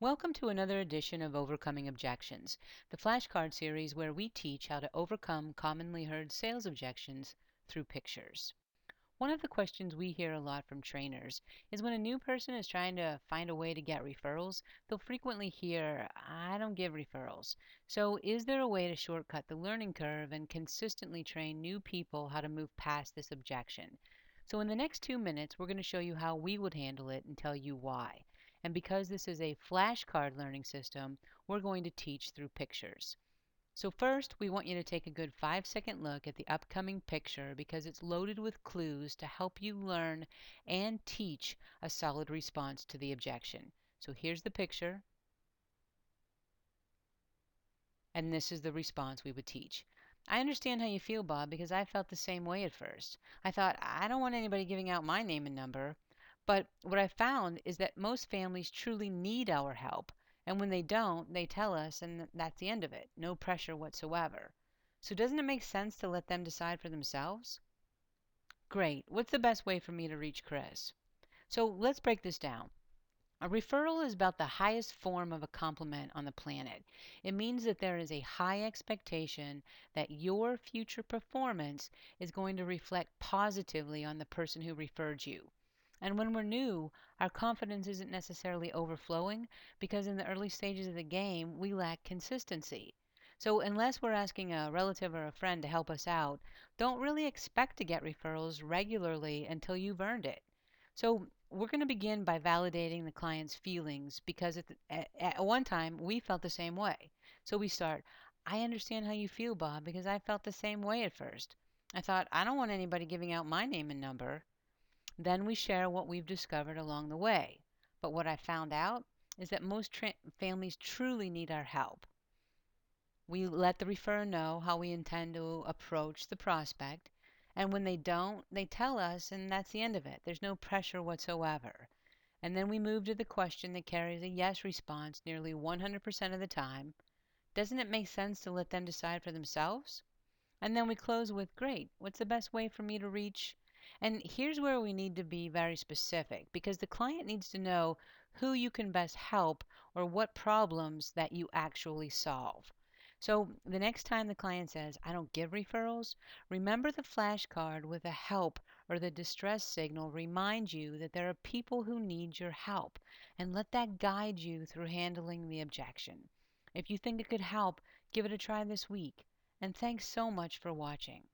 Welcome to another edition of Overcoming Objections, the Flashcard Series where we teach how to overcome commonly heard sales objections through pictures. One of the questions we hear a lot from trainers is when a new person is trying to find a way to get referrals, they'll frequently hear, "I don't give referrals." So, is there a way to shortcut the learning curve and consistently train new people how to move past this objection? So in the next 2 minutes, we're going to show you how we would handle it and tell you why. And because this is a flashcard learning system, we're going to teach through pictures. So first, we want you to take a good 5-second look at the upcoming picture because it's loaded with clues to help you learn and teach a solid response to the objection. So here's the picture, and this is the response we would teach. I understand how you feel, Bob, because I felt the same way at first. I thought, I don't want anybody giving out my name and number. But what I found is that most families truly need our help. And when they don't, they tell us, and that's the end of it. No pressure whatsoever. So doesn't it make sense to let them decide for themselves? Great. What's the best way for me to reach Chris? So let's break this down. A referral is about the highest form of a compliment on the planet. It means that there is a high expectation that your future performance is going to reflect positively on the person who referred you. And when we're new, our confidence isn't necessarily overflowing because in the early stages of the game, we lack consistency. So, unless we're asking a relative or a friend to help us out, don't really expect to get referrals regularly until you've earned it. So, we're going to begin by validating the client's feelings because at one time we felt the same way. So, we start, I understand how you feel, Bob, because I felt the same way at first. I thought, I don't want anybody giving out my name and number. Then we share what we've discovered along the way. But what I found out is that most families truly need our help. We let the referrer know how we intend to approach the prospect, and when they don't, they tell us, and that's the end of it. There's no pressure whatsoever. And then we move to the question that carries a yes response nearly 100% of the time. Doesn't it make sense to let them decide for themselves? And then we close with, great, what's the best way for me to reach? And here's where we need to be very specific because the client needs to know who you can best help or what problems that you actually solve. So the next time the client says, I don't give referrals, remember the flashcard with a help or the distress signal remind you that there are people who need your help and let that guide you through handling the objection. If you think it could help, give it a try this week. And thanks so much for watching.